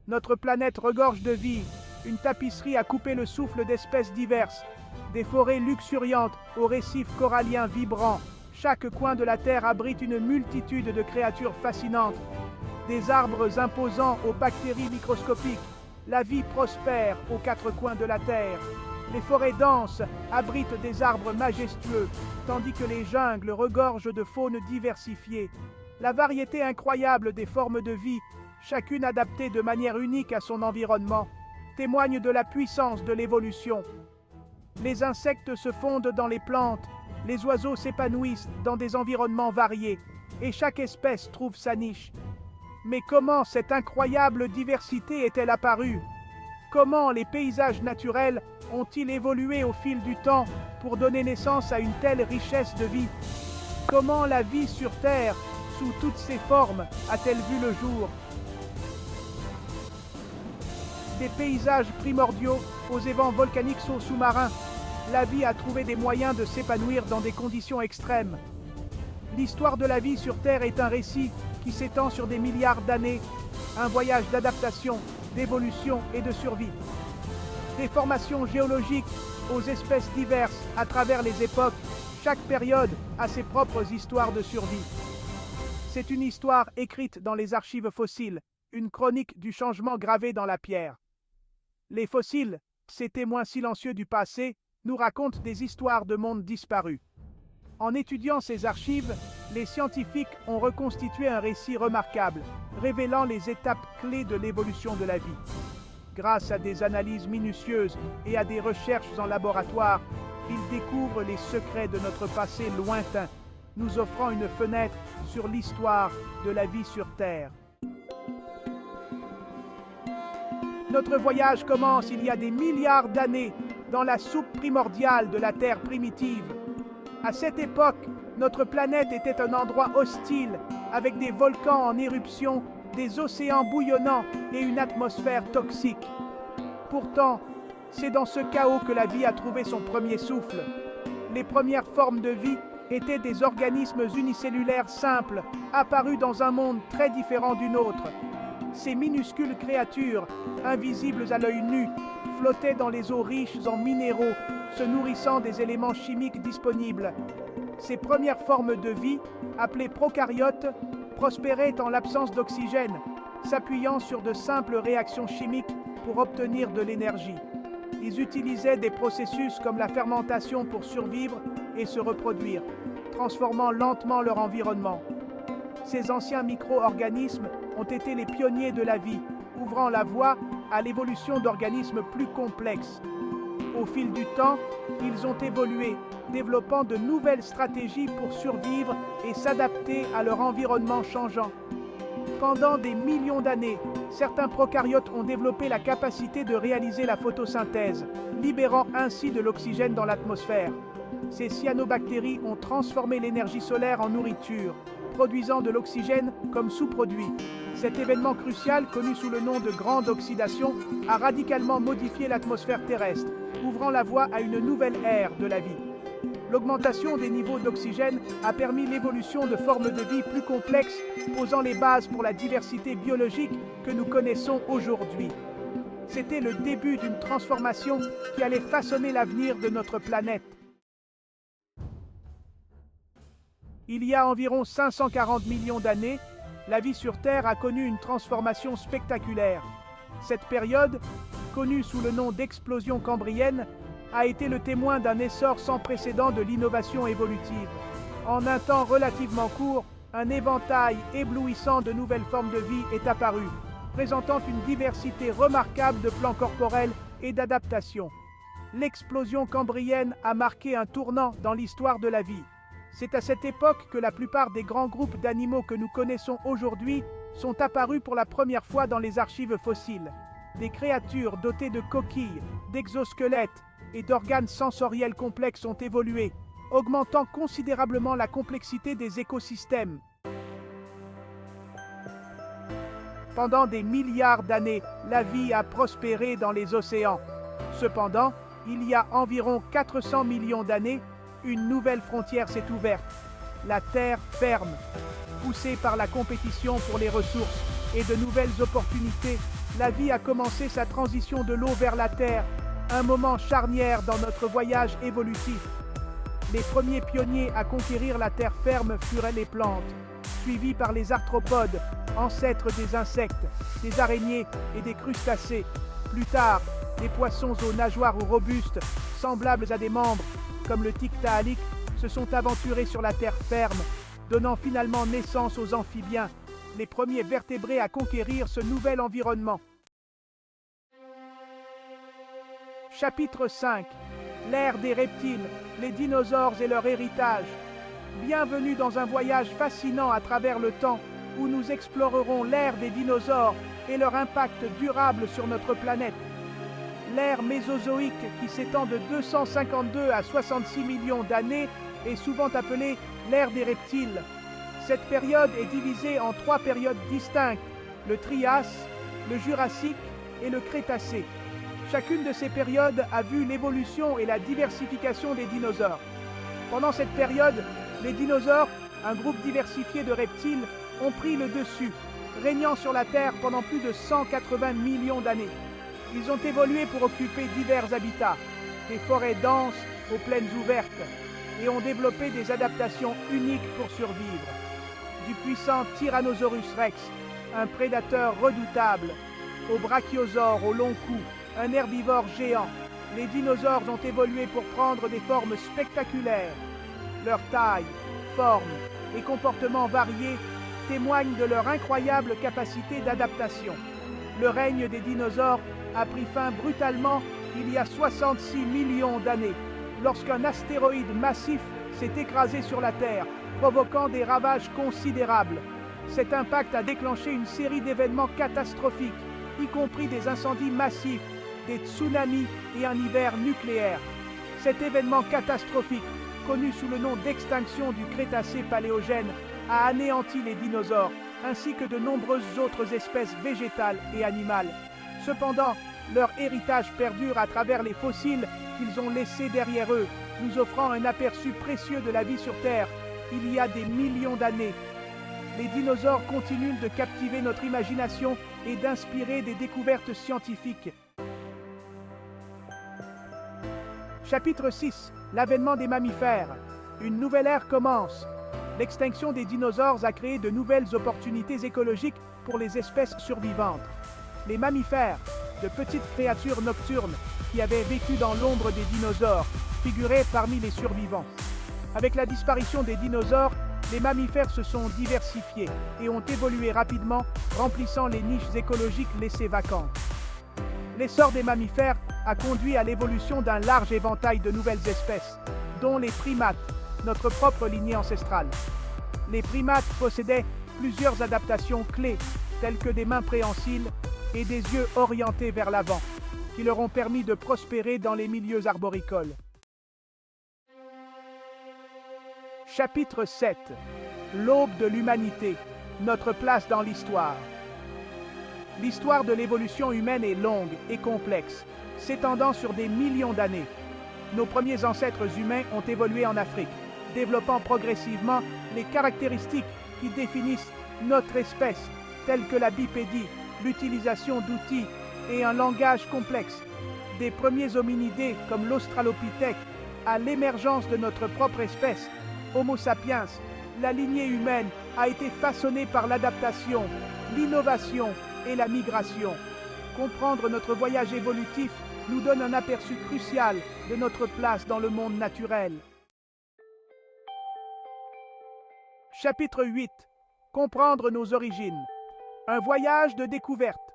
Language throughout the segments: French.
Notre planète regorge de vie, une tapisserie a coupé le souffle d'espèces diverses, des forêts luxuriantes aux récifs coralliens vibrants. Chaque coin de la Terre abrite une multitude de créatures fascinantes, des arbres imposants aux bactéries microscopiques. La vie prospère aux quatre coins de la Terre. Les forêts denses abritent des arbres majestueux, tandis que les jungles regorgent de faune diversifiée. La variété incroyable des formes de vie, chacune adaptée de manière unique à son environnement, témoigne de la puissance de l'évolution. Les insectes se fondent dans les plantes, les oiseaux s'épanouissent dans des environnements variés, et chaque espèce trouve sa niche. Mais comment cette incroyable diversité est-elle apparue? Comment les paysages naturels ont-ils évolué au fil du temps pour donner naissance à une telle richesse de vie? Comment la vie sur Terre, sous toutes ses formes, a-t-elle vu le jour? Des paysages primordiaux aux évents volcaniques sous-marins, la vie a trouvé des moyens de s'épanouir dans des conditions extrêmes. L'histoire de la vie sur Terre est un récit qui s'étend sur des milliards d'années, un voyage d'adaptation, d'évolution et de survie. Des formations géologiques aux espèces diverses à travers les époques, chaque période a ses propres histoires de survie. C'est une histoire écrite dans les archives fossiles, une chronique du changement gravée dans la pierre. Les fossiles, ces témoins silencieux du passé, nous racontent des histoires de mondes disparus. En étudiant ces archives, les scientifiques ont reconstitué un récit remarquable, révélant les étapes clés de l'évolution de la vie. Grâce à des analyses minutieuses et à des recherches en laboratoire, ils découvrent les secrets de notre passé lointain, nous offrant une fenêtre sur l'histoire de la vie sur Terre. Notre voyage commence il y a des milliards d'années, dans la soupe primordiale de la Terre primitive. À cette époque, notre planète était un endroit hostile, avec des volcans en éruption, des océans bouillonnants et une atmosphère toxique. Pourtant, c'est dans ce chaos que la vie a trouvé son premier souffle. Les premières formes de vie étaient des organismes unicellulaires simples, apparus dans un monde très différent du nôtre. Ces minuscules créatures, invisibles à l'œil nu, flottaient dans les eaux riches en minéraux, se nourrissant des éléments chimiques disponibles. Ces premières formes de vie, appelées prokaryotes, prospéraient en l'absence d'oxygène, s'appuyant sur de simples réactions chimiques pour obtenir de l'énergie. Ils utilisaient des processus comme la fermentation pour survivre et se reproduire, transformant lentement leur environnement. Ces anciens micro-organismes ont été les pionniers de la vie, ouvrant la voie à l'évolution d'organismes plus complexes. Au fil du temps, ils ont évolué, développant de nouvelles stratégies pour survivre et s'adapter à leur environnement changeant. Pendant des millions d'années, certains prokaryotes ont développé la capacité de réaliser la photosynthèse, libérant ainsi de l'oxygène dans l'atmosphère. Ces cyanobactéries ont transformé l'énergie solaire en nourriture, produisant de l'oxygène comme sous-produit. Cet événement crucial, connu sous le nom de grande oxydation, a radicalement modifié l'atmosphère terrestre, ouvrant la voie à une nouvelle ère de la vie. L'augmentation des niveaux d'oxygène a permis l'évolution de formes de vie plus complexes, posant les bases pour la diversité biologique que nous connaissons aujourd'hui. C'était le début d'une transformation qui allait façonner l'avenir de notre planète. Il y a environ 540 millions d'années, la vie sur Terre a connu une transformation spectaculaire. Cette période, connue sous le nom d'explosion cambrienne, a été le témoin d'un essor sans précédent de l'innovation évolutive. En un temps relativement court, un éventail éblouissant de nouvelles formes de vie est apparu, présentant une diversité remarquable de plans corporels et d'adaptations. L'explosion cambrienne a marqué un tournant dans l'histoire de la vie. C'est à cette époque que la plupart des grands groupes d'animaux que nous connaissons aujourd'hui sont apparus pour la première fois dans les archives fossiles. Des créatures dotées de coquilles, d'exosquelettes et d'organes sensoriels complexes ont évolué, augmentant considérablement la complexité des écosystèmes. Pendant des milliards d'années, la vie a prospéré dans les océans. Cependant, il y a environ 400 millions d'années, une nouvelle frontière s'est ouverte, la terre ferme. Poussée par la compétition pour les ressources et de nouvelles opportunités, la vie a commencé sa transition de l'eau vers la terre, un moment charnière dans notre voyage évolutif. Les premiers pionniers à conquérir la terre ferme furent les plantes, suivis par les arthropodes, ancêtres des insectes, des araignées et des crustacés. Plus tard, les poissons aux nageoires robustes, semblables à des membres, comme le tiktaalik, se sont aventurés sur la terre ferme, donnant finalement naissance aux amphibiens, les premiers vertébrés à conquérir ce nouvel environnement. Chapitre 5. L'ère des reptiles, les dinosaures et leur héritage. Bienvenue dans un voyage fascinant à travers le temps, où nous explorerons l'ère des dinosaures et leur impact durable sur notre planète. L'ère mésozoïque, qui s'étend de 252 à 66 millions d'années, est souvent appelée l'ère des reptiles. Cette période est divisée en 3 périodes distinctes, le Trias, le Jurassique et le Crétacé. Chacune de ces périodes a vu l'évolution et la diversification des dinosaures. Pendant cette période, les dinosaures, un groupe diversifié de reptiles, ont pris le dessus, régnant sur la Terre pendant plus de 180 millions d'années. Ils ont évolué pour occuper divers habitats, des forêts denses aux plaines ouvertes, et ont développé des adaptations uniques pour survivre. Du puissant Tyrannosaurus rex, un prédateur redoutable, aux brachiosaures au long cou, un herbivore géant, les dinosaures ont évolué pour prendre des formes spectaculaires. Leur taille, forme et comportements variés témoignent de leur incroyable capacité d'adaptation. Le règne des dinosaures a pris fin brutalement il y a 66 millions d'années, lorsqu'un astéroïde massif s'est écrasé sur la Terre, provoquant des ravages considérables. Cet impact a déclenché une série d'événements catastrophiques, y compris des incendies massifs, des tsunamis et un hiver nucléaire. Cet événement catastrophique, connu sous le nom d'extinction du Crétacé-Paléogène, a anéanti les dinosaures, ainsi que de nombreuses autres espèces végétales et animales. Cependant, leur héritage perdure à travers les fossiles qu'ils ont laissés derrière eux, nous offrant un aperçu précieux de la vie sur Terre, il y a des millions d'années. Les dinosaures continuent de captiver notre imagination et d'inspirer des découvertes scientifiques. Chapitre 6. L'avènement des mammifères. Une nouvelle ère commence. L'extinction des dinosaures a créé de nouvelles opportunités écologiques pour les espèces survivantes. Les mammifères, de petites créatures nocturnes qui avaient vécu dans l'ombre des dinosaures, figuraient parmi les survivants. Avec la disparition des dinosaures, les mammifères se sont diversifiés et ont évolué rapidement, remplissant les niches écologiques laissées vacantes. L'essor des mammifères a conduit à l'évolution d'un large éventail de nouvelles espèces, dont les primates, notre propre lignée ancestrale. Les primates possédaient plusieurs adaptations clés, telles que des mains préhensiles et des yeux orientés vers l'avant, qui leur ont permis de prospérer dans les milieux arboricoles. Chapitre 7. L'aube de l'humanité, notre place dans l'histoire. L'histoire de l'évolution humaine est longue et complexe, s'étendant sur des millions d'années. Nos premiers ancêtres humains ont évolué en Afrique, développant progressivement les caractéristiques qui définissent notre espèce, telles que la bipédie, l'utilisation d'outils et un langage complexe. Des premiers hominidés comme l'Australopithèque à l'émergence de notre propre espèce, Homo sapiens, la lignée humaine a été façonnée par l'adaptation, l'innovation et la migration. Comprendre notre voyage évolutif nous donne un aperçu crucial de notre place dans le monde naturel. Chapitre 8. Comprendre nos origines. Un voyage de découverte.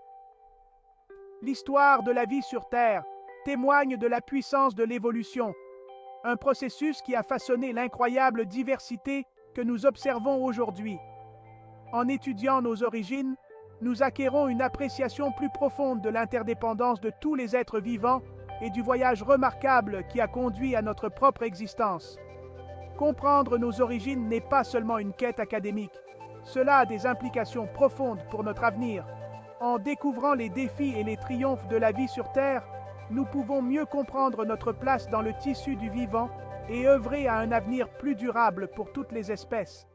L'histoire de la vie sur Terre témoigne de la puissance de l'évolution, un processus qui a façonné l'incroyable diversité que nous observons aujourd'hui. En étudiant nos origines, nous acquérons une appréciation plus profonde de l'interdépendance de tous les êtres vivants et du voyage remarquable qui a conduit à notre propre existence. Comprendre nos origines n'est pas seulement une quête académique, cela a des implications profondes pour notre avenir. En découvrant les défis et les triomphes de la vie sur Terre, nous pouvons mieux comprendre notre place dans le tissu du vivant et œuvrer à un avenir plus durable pour toutes les espèces.